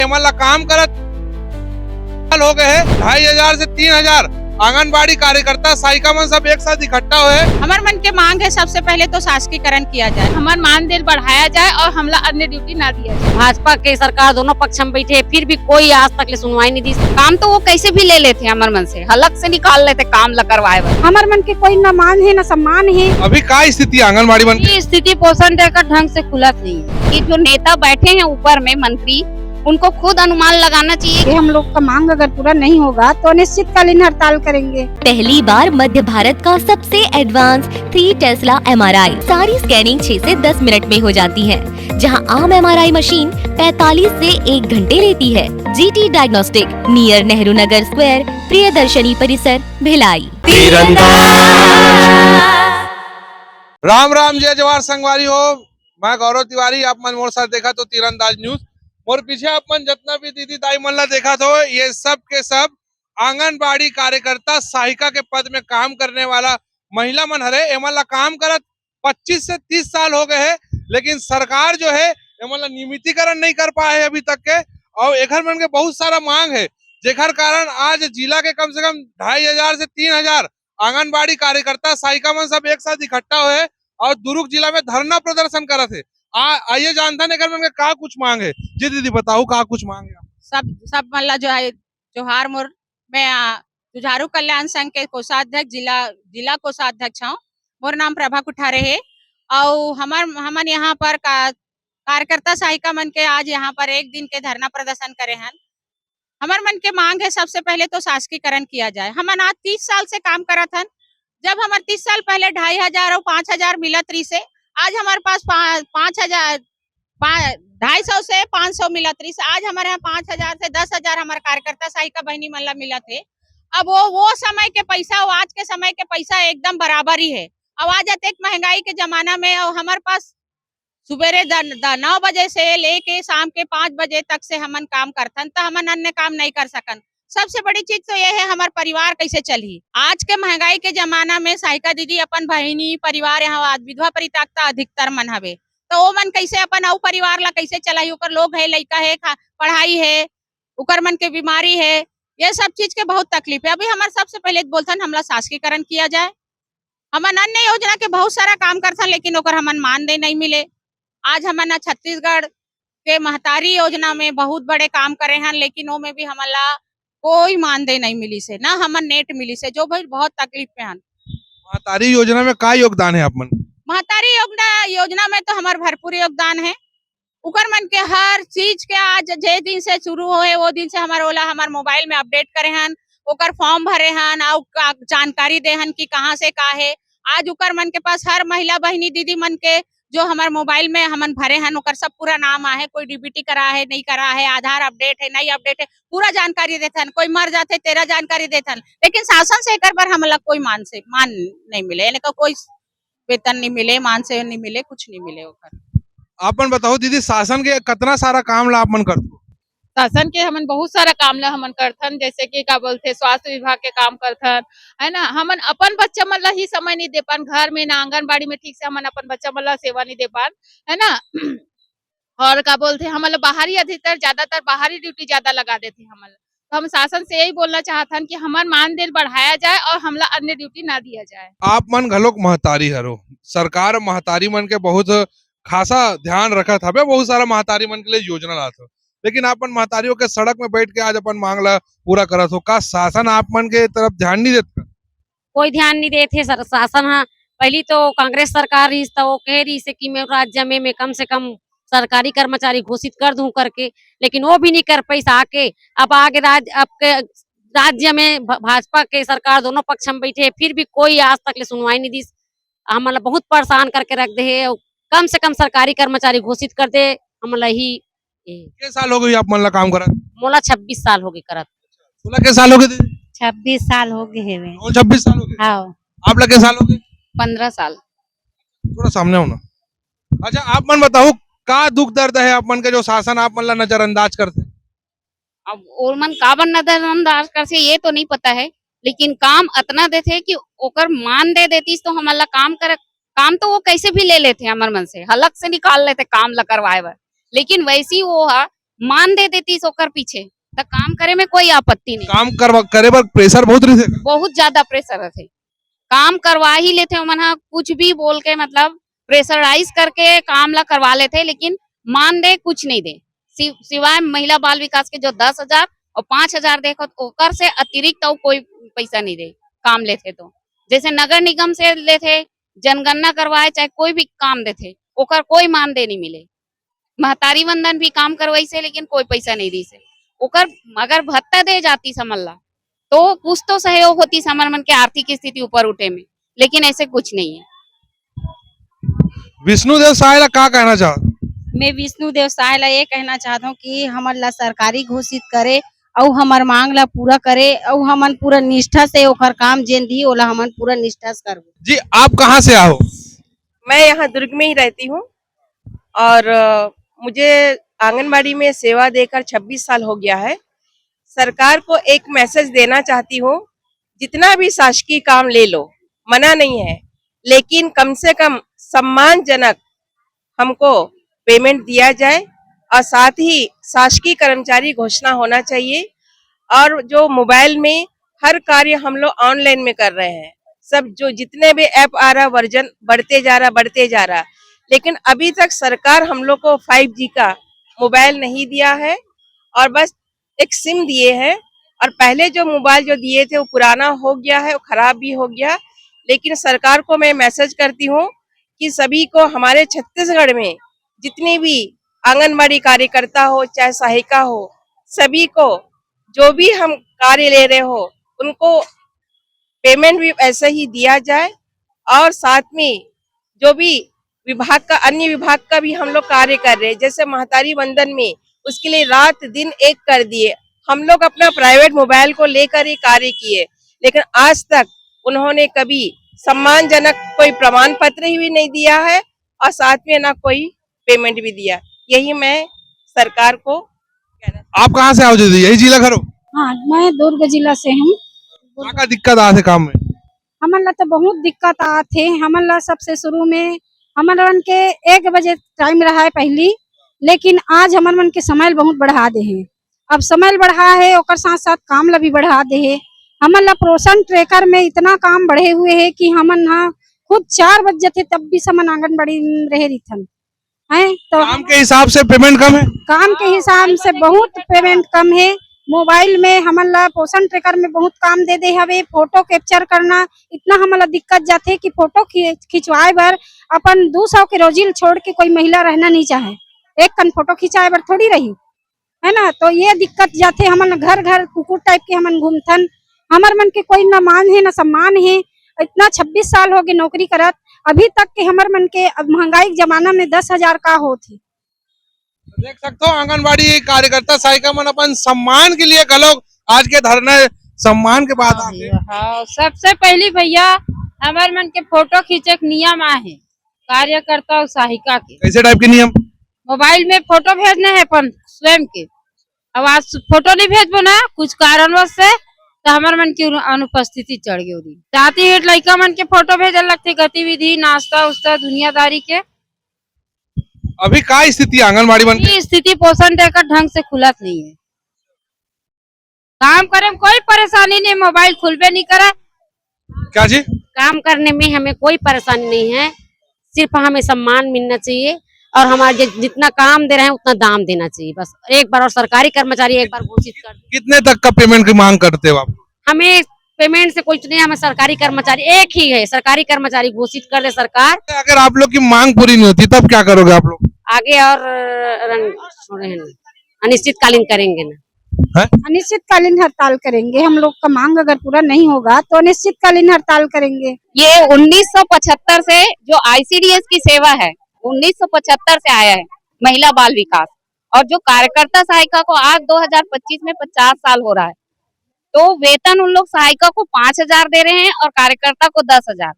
एमन ला काम करत हो गए है 2500 से 3000 आंगनबाड़ी कार्यकर्ता सहायिका मन सब एक साथ इकट्ठा हुए। हमार मन के मांग है सबसे पहले तो शासकीकरण किया जाए, हमार मानदेय बढ़ाया जाए और हमला अन्य ड्यूटी ना दिया जाए। भाजपा के सरकार दोनों पक्ष में बैठे फिर भी कोई आज तक ले सुनवाई नहीं दी। काम तो वो कैसे भी ले लेते हैं हमारे मन से, हलक से निकाल लेते काम ला करवाए। हमारे मन के कोई न मान है न सम्मान है। अभी क्या स्थिति आंगनबाड़ी मन ये स्थिति पोषण देकर ढंग से खुला नहीं है। ये जो नेता बैठे हैं ऊपर में मंत्री, उनको खुद अनुमान लगाना चाहिए कि हम लोग का मांग अगर पूरा नहीं होगा तो निश्चितकालीन हड़ताल करेंगे। पहली बार मध्य भारत का सबसे एडवांस 3 टेस्ला MRI, सारी स्कैनिंग 6 से 10 मिनट में हो जाती है, जहां आम MRI मशीन 45 से 1 घंटे लेती है। GT diagnostic, near Nehru Nagar square, Priyadarshini परिसर, भिलाई। राम राम जय जवाहर संगवारी हो। मैं गौरव तिवारी, आप मन मोर साथ देखा तो तीरंदाज न्यूज। और पीछे आप मन जितना भी दीदी दाई मन ला देखा तो ये सब के सब आंगनबाड़ी कार्यकर्ता सहायिका के पद में काम करने वाला महिला मन हरे। एमन ला काम करत 25 से 30 साल हो गए है, लेकिन सरकार जो है एमन ला नियमितीकरण नहीं कर पाए है अभी तक के। और एकर मन के बहुत सारा मांग है, जेकर कारण आज जिला के कम से कम 2500 से 3000 आंगनबाड़ी कार्यकर्ता सहायिका मन सब एक साथ इकट्ठा हुए और दुर्ग जिला में धरना प्रदर्शन करत है। आइए जानता नहीं कर का कुछ मांग है। जी दीदी बताओ का कुछ मांग है। सब मल्ला जो है जोहार मोर, मैं जुझारू कल्याण संघ के कोषाध्यक्ष जिला कोषाध्यक्ष हूँ। मोर नाम प्रभा कुठारे है और हमन यहाँ पर कार्यकर्ता सहायिका मन के आज यहाँ पर एक दिन के धरना प्रदर्शन करे हैं। हमार मन के मांग है सबसे पहले तो शासकीकरण किया जाए। हमन आज 30 साल से काम करत हन। जब हमारे 30 साल पहले 2500 और 5000 मिलत रही से, आज हमारे पास 250 से 500 मिलत रही से, आज हमारे यहाँ 5000 से 10,000 हमारे कार्यकर्ता सहायिका बहनी मन ला मिलत है। अब वो समय के पैसा और आज के समय के पैसा एकदम बराबर ही है। अब आज एक महंगाई के जमाना में और हमारे पास सुबेरे 9 बजे से लेके शाम के 5 बजे तक से हमन काम करथन, तो हमन अन्य काम नहीं कर सकन। सबसे बड़ी चीज तो ये है हमार परिवार कैसे चली। आज के महंगाई के जमाना में सहायिका दीदी अपन बहिनी परिवार यहाँ विधवा परित्यक्ता अधिकतर मन हवे, तो वो मन कैसे अपन अउ परिवार ला कैसे चलाई। ओकर लोग है, लड़का है, पढ़ाई है, ओकर मन के बीमारी है, ये सब चीज के बहुत तकलीफ है। अभी हमारे सबसे पहले बोलथन हमला शासकीकरण किया जाए। हमन अन्य योजना के बहुत सारा काम करथन, लेकिन ओकर हमन मानदेय नहीं मिले। आज हमन छत्तीसगढ़ के महतारी योजना में बहुत बड़े काम करे हैं, लेकिन वो में भी हमला कोई मानदेय नहीं मिली से, ना हमन नेट मिली से, जो भाई बहुत तकलीफ में हन। महतारी योजना में क्या योगदान है आप मन? महतारी योजना में तो हमार भरपूर योगदान है। उकर मन के हर चीज के आज जे दिन से शुरू होए वो दिन से हमार मोबाइल में अपडेट करे हन, ओकर फॉर्म भरे हन और जानकारी दे हन कि कहाँ से का है। आज उकर मन के पास हर महिला बहनी दीदी मन के जो हमारे मोबाइल में हमन भरे हैं ओकर सब पूरा नाम है, कोई डीबीटी करा है नहीं करा है, आधार अपडेट है नहीं अपडेट है, पूरा जानकारी देथन। कोई मर जाते तेरा जानकारी देथन, लेकिन शासन से एकर पर हमला कोई मान नहीं मिले, यानी कोई वेतन नहीं मिले, मान से नहीं मिले, कुछ नहीं मिले ओकर। आपन बताओ दीदी, शासन के कितना सारा काम ला आप मन करते? शासन के हमन बहुत सारा काम ला हमन करथन, जैसे कि का बोलते स्वास्थ्य विभाग के काम करथन, है ना। हमन अपन बच्चा मन ला ही समय नहीं दे पान, घर में ना आंगनबाड़ी में ठीक से हमन अपन बच्चा मन ला सेवा नहीं दे पान, है ना। और का बोलते हमन बाहरी अधिकतर ज्यादातर बाहरी ड्यूटी ज्यादा लगा देते हमन। तो हम शासन से यही बोलना चाहथन कि हमार मानदेय बढ़ाया जाए और हमला अन्य ड्यूटी ना दिया जाए। आप मन घलोक महतारी हरो, सरकार महतारी मन के बहुत खासा ध्यान रखत हवे, बहुत सारा महतारी मन के लिए योजना लात हो, लेकिन अपन महतारियों के सड़क में बैठ के आज अपन मांग ला पूरा करत हो। का शासन आप मन के तरफ ध्यान नहीं देता? कोई ध्यान नहीं देते शासन। पहली तो कांग्रेस सरकार रही तो वो कह रही से कि मैं राज्य में कम से कम सरकारी कर्मचारी घोषित कर दूं करके, लेकिन वो भी नहीं कर पैसा आके। अब आगे आपके राज्य में भाजपा के सरकार दोनों पक्ष में बैठे फिर भी कोई आज तक ले सुनवाई नहीं दी। हमला बहुत परेशान करके रख दे है। कम से कम सरकारी कर्मचारी घोषित कर दे। हमला ही कितने साल हो गए आप मन ला काम करत? मोला 26 साल हो गए करत। 16 के साल हो गए दीदी? 26 साल हो गए हैं। 26 साल हो गए। हाँ। आप लगे साल हो गए? 15 साल। थोड़ा सामने होना। अच्छा आप मन बताओ का दुख दर्द है आप मन के जो शासन आप मन ला नजरअंदाज करते? अब और मन काबर नजरअंदाज कर से ये तो नहीं पता है, लेकिन काम इतना देते कि ओकर मान दे देती तो हमारा काम तो वो कैसे भी ले लेते हमारे मन से, हलक से निकाल लेते काम ला करवाए बर। लेकिन वैसी वो है मान दे देती ओकर पीछे तो काम करे में कोई आपत्ति नहीं। काम करे पर प्रेशर बहुत रही थे। बहुत ज्यादा प्रेशर थे, काम करवा ही लेते हो मन कुछ भी बोल के, मतलब प्रेशराइज करके काम ला करवा लेते, लेकिन मान दे कुछ नहीं दे, सिवाय महिला बाल विकास के जो 10,000 और 5,000 देखो ओकर से अतिरिक्त तो कोई पैसा नहीं दे काम लेते। तो जैसे नगर निगम से लेते, जनगणना करवाए चाहे कोई भी काम देते, ओकर कोई मानदेय नहीं मिले। महतारी वंदन भी काम करवाई से, लेकिन कोई पैसा नहीं दी से। ओकर अगर भत्ता दे जाती समल्ला तो कुछ तो सहयोग होती समर मन के आर्थिक स्थिति ऊपर उठे में, लेकिन ऐसे कुछ नहीं है। विष्णुदेव साय ला का कहना चाहो? मैं विष्णु देव साय ला ये कहना चाहता हूँ कि हमन ला सरकारी घोषित करे और हमार मांग ला पूरा करे और हमन पूरा निष्ठा से ओकर काम जेन दी ओला हमन पूरा निष्ठा से करबो। जी आप कहाँ से आओ? मैं यहाँ दुर्ग में ही रहती हूँ और मुझे आंगनबाड़ी में सेवा देकर 26 साल हो गया है। सरकार को एक मैसेज देना चाहती हूँ, जितना भी शासकीय काम ले लो, मना नहीं है, लेकिन कम से कम सम्मानजनक हमको पेमेंट दिया जाए और साथ ही शासकीय कर्मचारी घोषणा होना चाहिए। और जो मोबाइल में हर कार्य हम लोग ऑनलाइन में कर रहे हैं, सब जो जितने भी ऐप आ रहा वर्जन बढ़ते जा रहा, लेकिन अभी तक सरकार हम लोग को 5G का मोबाइल नहीं दिया है और बस एक सिम दिए हैं। और पहले जो मोबाइल जो दिए थे वो पुराना हो गया है, वो खराब भी हो गया। लेकिन सरकार को मैं मैसेज करती हूँ कि सभी को हमारे छत्तीसगढ़ में जितनी भी आंगनबाड़ी कार्यकर्ता हो चाहे सहायिका हो, सभी को जो भी हम कार्य ले रहे हो उनको पेमेंट भी ऐसे ही दिया जाए। और साथ में जो भी विभाग का अन्य विभाग का भी हम लोग कार्य कर रहे हैं, जैसे महतारी वंदन में उसके लिए रात दिन एक कर दिए। हम लोग अपना प्राइवेट मोबाइल को लेकर ही कार्य किए, लेकिन आज तक उन्होंने कभी सम्मानजनक कोई प्रमाण पत्र ही नहीं दिया है और साथ में ना कोई पेमेंट भी दिया। यही मैं सरकार को कहना। आप कहाँ से आओ दीदी? यही जिला घर हो? हाँ, मैं दुर्ग जिला से हूँ। का दिक्कत आते काम में? हमन ला तो बहुत दिक्कत आते। हमन ला सबसे शुरू में हमन मन के 1 बजे टाइम रहा है पहली, लेकिन आज हमन मन के समय बहुत बढ़ा दे है। अब समय बढ़ा है ओकर साथ साथ काम ला भी बढ़ा दे है। हमन ला पोषण ट्रैकर में इतना काम बढ़े हुए है कि हमन खुद 4 बज जाते तब भी समन आंगनबाड़ी में रहे रिथन है। तो काम के हिसाब से पेमेंट कम है? काम के हिसाब से बहुत पेमेंट कम है। मोबाइल में हमन ला पोषण ट्रैकर में बहुत काम दे दे हवे। फोटो कैप्चर करना इतना हमन ला दिक्कत जाते कि फोटो खिंचवाए बर अपन 200 के रोजिल छोड़ के कोई महिला रहना नहीं चाहे, एक कन फोटो खिंचाए बर थोड़ी रही है ना। तो ये दिक्कत जाते हमन घर घर कुकुर टाइप के हमन घूमथन। हमर मन के कोई न मान है न सम्मान है। इतना 26 साल हो गए नौकरी करत, अभी तक के हमर मन के महंगाई के जमाना में 10,000 का होती। देख सकते हो आंगनबाड़ी कार्यकर्ता सहायिका मन अपन सम्मान के लिए कलोग आज के धरने सम्मान के बाद आके। हाँ, सबसे पहली भैया हमारे मन के फोटो खींचे के नियम आए कार्यकर्ता और सहायिका के। कैसे टाइप के नियम? मोबाइल में फोटो भेजने है अपन स्वयं के। अब आज फोटो नहीं भेजबो ना कुछ कारणवश से तो हमारे मन की अनुपस्थिति चढ़ गई। जाती है लड़का मन के फोटो भेजल लगते, गतिविधि नाश्ता उस्ता दुनियादारी के। अभी का स्थिति आंगनबाड़ी मन ये स्थिति पोषण देकर ढंग से खुलत नहीं है। काम करे में कोई परेशानी नहीं, मोबाइल खुलबे नहीं करा। क्या जी? काम करने में हमें कोई परेशानी नहीं है, सिर्फ हमें सम्मान मिलना चाहिए और हमारे जितना काम दे रहे हैं उतना दाम देना चाहिए बस एक बार। और सरकारी कर्मचारी एक बार घोषित कर। कितने तक का पेमेंट की मांग करते हो आप? हमें पेमेंट से कुछ नहीं, हमें सरकारी कर्मचारी एक ही है, सरकारी कर्मचारी घोषित कर दे सरकार। अगर आप लोग की मांग पूरी नहीं होती तब क्या करोगे आप लोग? आगे और अनिश्चितकालीन करेंगे ना। अनिश्चितकालीन हड़ताल करेंगे। हम लोग का मांग अगर पूरा नहीं होगा तो अनिश्चितकालीन हड़ताल करेंगे। ये 1975 से जो ICDS की सेवा है 1975 से आया है महिला बाल विकास, और जो कार्यकर्ता सहायिका को आज 2025 में 50 साल हो रहा है। तो वेतन उन लोग सहायिका को 5,000 दे रहे हैं और कार्यकर्ता को 10,000।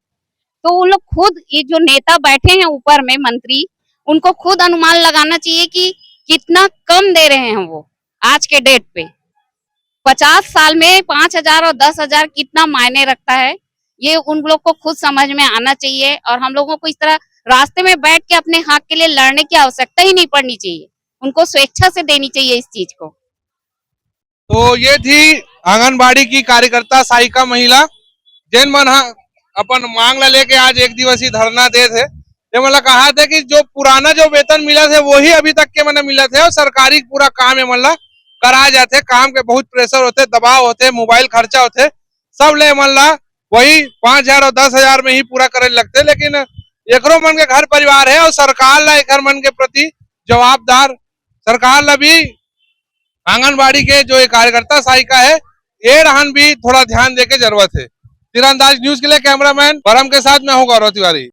तो उन लोग खुद ये जो नेता बैठे हैं ऊपर में मंत्री, उनको खुद अनुमान लगाना चाहिए कि कितना कम दे रहे हैं वो आज के डेट पे। 50 साल में 5,000 और 10,000 कितना मायने रखता है, ये उन लोग को खुद समझ में आना चाहिए। और हम लोगों को इस तरह रास्ते में बैठ के अपने हक के लिए लड़ने की आवश्यकता ही नहीं पड़नी चाहिए। उनको स्वेच्छा से देनी चाहिए इस चीज को। तो ये थी आंगनबाड़ी की कार्यकर्ता साइका महिला जिन मन अपन मांग ला लेके आज एक दिवसीय धरना दे थे। ये मतलब कहा थे कि जो पुराना जो वेतन मिला थे वही अभी तक के मैंने मिला थे और सरकारी पूरा काम है मतलब करा जाते, काम के बहुत प्रेशर होते, दबाव होते, मोबाइल खर्चा होते, सब ले मतलब वही 5,000 और 10,000 में ही पूरा करे लगते। लेकिन एकरो मन के घर परिवार है और सरकार ला एक मन के प्रति जवाबदार सरकार ला भी आंगनबाड़ी के जो एक कार्यकर्ता सहायिका है ये रहन भी थोड़ा ध्यान देके जरूरत है। तीरंदाज न्यूज के लिए कैमरामैन परम के साथ मैं हूँ गौरव तिवारी।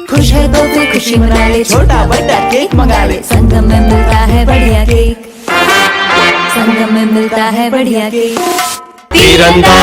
खुश है तो फिर खुशी मना ले, छोटा बड़ा केक मंगा ले, संगम में मिलता है बढ़िया केक, संगम में मिलता है बढ़िया केक। तीरंदाज।